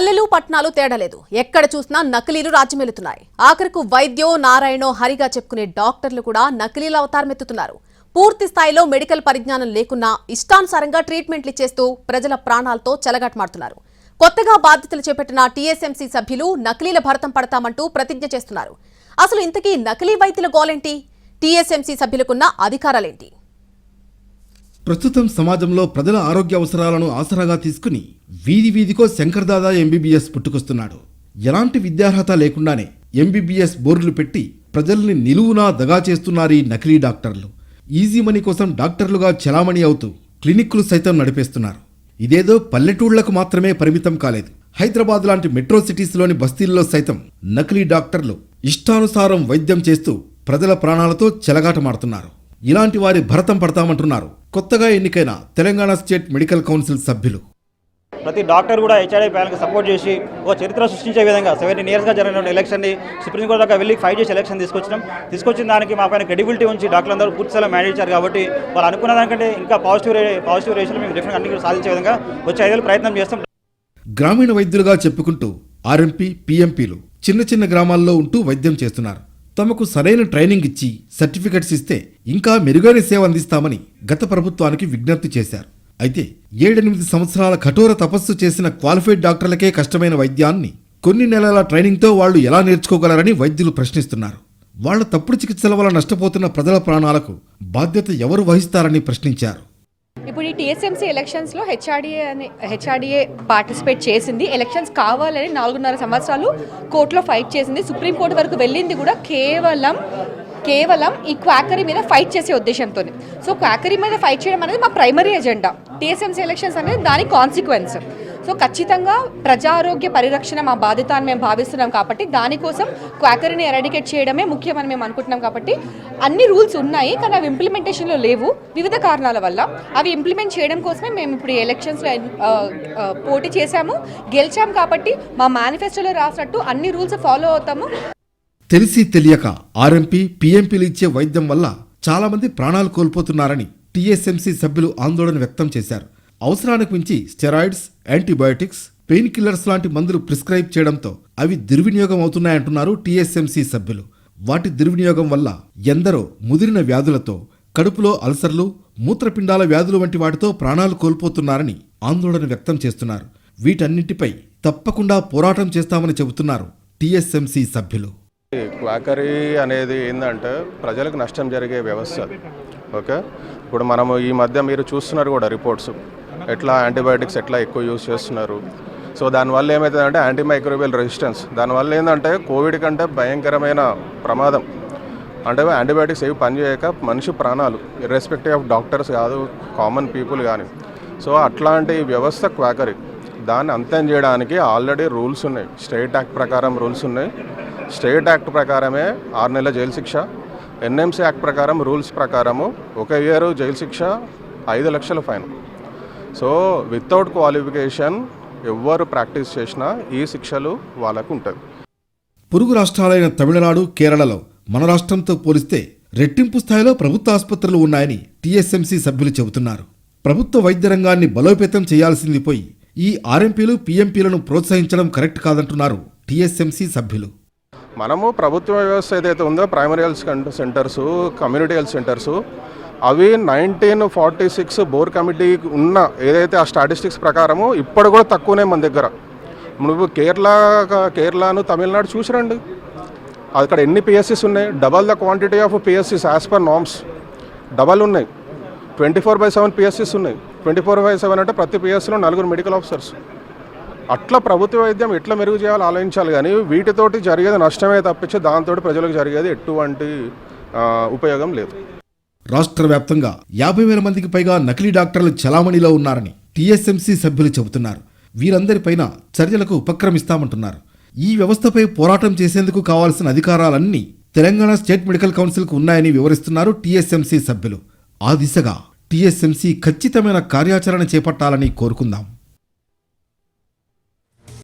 పల్లెలు పట్టణాలు తేడలేదు. ఎక్కడ చూసినా నకిలీలు రాజ్యమేలుతున్నాయి. ఆఖరకు వైద్యో నారాయణో హరిగా చెప్పుకునే డాక్టర్లు కూడా నకిలీల అవతారమెత్తుతున్నారు. పూర్తి స్థాయిలో మెడికల్ పరిజ్ఞానం లేకున్నా ఇష్టానుసారంగా ట్రీట్మెంట్లు ఇచ్చేస్తూ ప్రజల ప్రాణాలతో చెలగాటమాడుతున్నారు. కొత్తగా బాధ్యతలు చేపట్టిన టీఎస్ఎంసీ సభ్యులు నకిలీల భరతం పడతామంటూ ప్రతిజ్ఞ చేస్తున్నారు. అసలు ఇంతకీ నకిలీ వైద్యుల గోలేంటి? టీఎస్ఎంసీ సభ్యులకున్న అధికారాలేంటి? ప్రస్తుతం సమాజంలో ప్రజల ఆరోగ్య అవసరాలను ఆసరాగా తీసుకుని వీధి వీధికో శంకర్దాదా ఎంబీబీఎస్ పుట్టుకొస్తున్నాడు. ఎలాంటి విద్యార్హత లేకుండానే ఎంబీబీఎస్ బోర్డులు పెట్టి ప్రజల్ని నిలువునా దగా చేస్తున్నారు ఈ నకిలీ డాక్టర్లు. ఈజీ మనీ కోసం డాక్టర్లుగా చలామణి అవుతూ క్లినిక్లు సైతం నడిపేస్తున్నారు. ఇదేదో పల్లెటూళ్లకు మాత్రమే పరిమితం కాలేదు. హైదరాబాద్ లాంటి మెట్రో సిటీస్లోని బస్తీల్లో సైతం నకిలీ డాక్టర్లు ఇష్టానుసారం వైద్యం చేస్తూ ప్రజల ప్రాణాలతో చెలగాటమాడుతున్నారు. ఇలాంటి వారి భరతం పడతామంటున్నారు కొత్తగా ఎన్నికైన తెలంగాణ స్టేట్ మెడికల్ కౌన్సిల్ సభ్యులు. ప్రతి డాక్టర్ కూడా హెచ్ఆర్ఐ ప్యానల్కి సపోర్ట్ చేసి ఒక చరిత్ర సృష్టించే విధంగా 17 ఇయర్స్గా జరిగిన ఎలక్షన్ని సుప్రీంకోర్టు దాకా వెళ్ళి ఫైట్ చేసి ఎలక్షన్ తీసుకొచ్చిన దానికి మా పైన క్రెడిబిలిటీ ఉంచి డాక్టర్లందరూ పూర్తిగా మ్యానేజ్ ఇచ్చారు. కాబట్టి వాళ్ళు అనుకున్న దానికంటే ఇంకా పాజిటివ్ రేషన్లు మేము డెఫినెట్ అన్ని సాధించే విధంగా వచ్చే 5 ఏళ్ళు ప్రయత్నం చేస్తాం. గ్రామీణ వైద్యులుగా చెప్పుకుంటూ ఆర్ఎంపీ పీఎంపీలు చిన్న చిన్న గ్రామాల్లో ఉంటూ వైద్యం చేస్తున్నారు. తమకు సరైన ట్రైనింగ్ ఇచ్చి సర్టిఫికెట్స్ ఇస్తే ఇంకా మెరుగైన సేవ అందిస్తామని గత ప్రభుత్వానికి విజ్ఞప్తి చేశారు. అయితే 7-8 సంవత్సరాల కఠోర తపస్సు చేసిన క్వాలిఫైడ్ డాక్టర్లకే కష్టమైన వైద్యాన్ని కొన్ని నెలల ట్రైనింగ్తో వాళ్లు ఎలా నేర్చుకోగలరని వైద్యులు ప్రశ్నిస్తున్నారు. వాళ్ల తప్పుడు చికిత్సల వల్ల నష్టపోతున్న ప్రజల ప్రాణాలకు బాధ్యత ఎవరు వహిస్తారని ప్రశ్నించారు. ఇప్పుడు ఈ టీఎస్ఎంసీ ఎలక్షన్స్లో హెచ్ఆర్డీఏ పార్టిసిపేట్ చేసింది. ఎలక్షన్స్ కావాలని 4.5 సంవత్సరాలు కోర్టులో ఫైట్ చేసింది. సుప్రీంకోర్టు వరకు వెళ్ళింది కూడా కేవలం ఈ క్వాకరీ మీద ఫైట్ చేసే ఉద్దేశంతో. సో క్వాకరీ మీద ఫైట్ చేయడం అనేది మా ప్రైమరీ ఎజెండా. టీఎస్ఎంసీ ఎలక్షన్స్ అనేది దాని కాన్సిక్వెన్స్. సో ఖచ్చితంగా ప్రజారోగ్య పరిరక్షణ మా బాధ్యత అని మేము భావిస్తున్నాం. కాబట్టి దానికోసం క్వాకరీని ఎరాడికేట్ చేయడమే ముఖ్యమని మేము అనుకుంటున్నాం. కాబట్టి అన్ని రూల్స్ ఉన్నాయి, కానీ అవి ఇంప్లిమెంటేషన్లో లేవు వివిధ కారణాల వల్ల. అవి ఇంప్లిమెంట్ చేయడం కోసమే మేము ఇప్పుడు ఎలక్షన్స్లో పోటీ చేశాము, గెలిచాము. కాబట్టి మా మేనిఫెస్టోలో రాసినట్టు అన్ని రూల్స్ ఫాలో అవుతాము. తెలిసి తెలియక ఆర్ఎంపీ పీఎంపీలు ఇచ్చే వైద్యం వల్ల చాలా మంది ప్రాణాలు కోల్పోతున్నారని టీఎస్ఎంసీ సభ్యులు ఆందోళన వ్యక్తం చేశారు. అవసరానికి మించి స్టెరాయిడ్స్, యాంటీబయాటిక్స్, పెయిన్ కిల్లర్స్ లాంటి మందులు ప్రిస్క్రైబ్ చేయడంతో అవి దుర్వినియోగం అవుతున్నాయంటున్నారు టీఎస్ఎంసీ సభ్యులు. వాటి దుర్వినియోగం వల్ల ఎందరో ముదిరిన వ్యాధులతో, కడుపులో అల్సర్లు, మూత్రపిండాల వ్యాధులు వంటి వాటితో ప్రాణాలు కోల్పోతున్నారని ఆందోళన వ్యక్తం చేస్తున్నారు. వీటన్నింటిపై తప్పకుండా పోరాటం చేస్తామని చెబుతున్నారు టీఎస్ఎంసీ సభ్యులు. క్వాకరీ అనేది ఏంటంటే ప్రజలకు నష్టం జరిగే వ్యవస్థ. ఓకే, ఇప్పుడు మనము ఈ మధ్య మీరు చూస్తున్నారు కూడా రిపోర్ట్స్, ఎట్లా యాంటీబయాటిక్స్ ఎట్లా ఎక్కువ యూజ్ చేస్తున్నారు. సో దానివల్ల ఏమవుతుందంటే యాంటీమైక్రోబియల్ రెసిస్టెన్స్. దానివల్ల ఏంటంటే కోవిడ్ కంటే భయంకరమైన ప్రమాదం. అంటే యాంటీబయాటిక్స్ ఏవి పనిచేయక మనిషి ప్రాణాలు, ఇర్రెస్పెక్టివ్ ఆఫ్ డాక్టర్స్ కాదు, కామన్ పీపుల్ కానీ. సో అట్లాంటి వ్యవస్థ క్వాకరీ. దాన్ని అంతం చేయడానికి ఆల్రెడీ రూల్స్ ఉన్నాయి. స్టేట్ యాక్ట్ ప్రకారం రూల్స్ ఉన్నాయి. స్టేట్ యాక్ట్ ప్రకారమే 6 నెలల జైలు శిక్ష, ఎన్ఎంసీ యాక్ట్ ప్రకారం రూల్స్ ప్రకారము 1 ఇయర్ జైలు శిక్ష, 5 లక్షల ఫైన్. సో వితౌట్ క్వాలిఫికేషన్ ఎవ్వరు ప్రాక్టీస్ చేసినా ఈ శిక్షలు వాళ్ళకు ఉంటుంది. పొరుగు రాష్ట్రాలైన తమిళనాడు, కేరళలో మన రాష్ట్రంతో పోలిస్తే రెట్టింపు స్థాయిలో ప్రభుత్వ ఆసుపత్రులు ఉన్నాయని టీఎస్ఎంసీ సభ్యులు చెబుతున్నారు. ప్రభుత్వ వైద్య రంగాన్ని బలోపేతం చేయాల్సింది పోయి ఈ ఆర్ఎంపీలు పీఎంపీలను ప్రోత్సహించడం కరెక్ట్ కాదంటున్నారు టీఎస్ఎంసీ సభ్యులు. మనము ప్రభుత్వ వ్యవస్థ ఏదైతే ఉందో primary health centres, community health centres, అవి 1946 బోర్ కమిటీ ఉన్న ఏదైతే ఆ స్టాటిస్టిక్స్ ప్రకారము ఇప్పుడు కూడా తక్కువనే మన దగ్గర. నువ్వు కేరళను తమిళనాడు చూసిరండి, అక్కడ ఎన్ని పిఎస్సీస్ ఉన్నాయి. డబల్ ద క్వాంటిటీ ఆఫ్ పిఎస్సీస్ యాజ్ పర్ నార్మ్స్ డబల్ ఉన్నాయి. 24/7 పిఎస్సీస్ ఉన్నాయి. 24/7 అంటే ప్రతి పిఎస్సీలో 4 మెడికల్ ఆఫీసర్స్. అట్లా ప్రభుత్వ వైద్యం ఎట్లా మెరుగు చేయాలో ఆలోచించాలి. కానీ వీటితోటి జరిగేది నష్టమే తప్పించి దాంతో ప్రజలకు జరిగేది ఎటువంటి ఉపయోగం లేదు. రాష్ట్ర వ్యాప్తంగా 50,000 మందికి పైగా నకిలీ డాక్టర్లు చలామణిలో ఉన్నారని టీఎస్ఎంసీ సభ్యులు చెబుతున్నారు. వీరందరిపైన చర్యలకు ఉపక్రమిస్తామంటున్నారు. ఈ వ్యవస్థపై పోరాటం చేసేందుకు కావాల్సిన అధికారాలన్నీ తెలంగాణ స్టేట్ మెడికల్ కౌన్సిల్కు ఉన్నాయని వివరిస్తున్నారు టీఎస్ఎంసీ సభ్యులు. ఆ దిశగా టీఎస్ఎంసీ ఖచ్చితమైన కార్యాచరణ చేపట్టాలని కోరుకుందాం.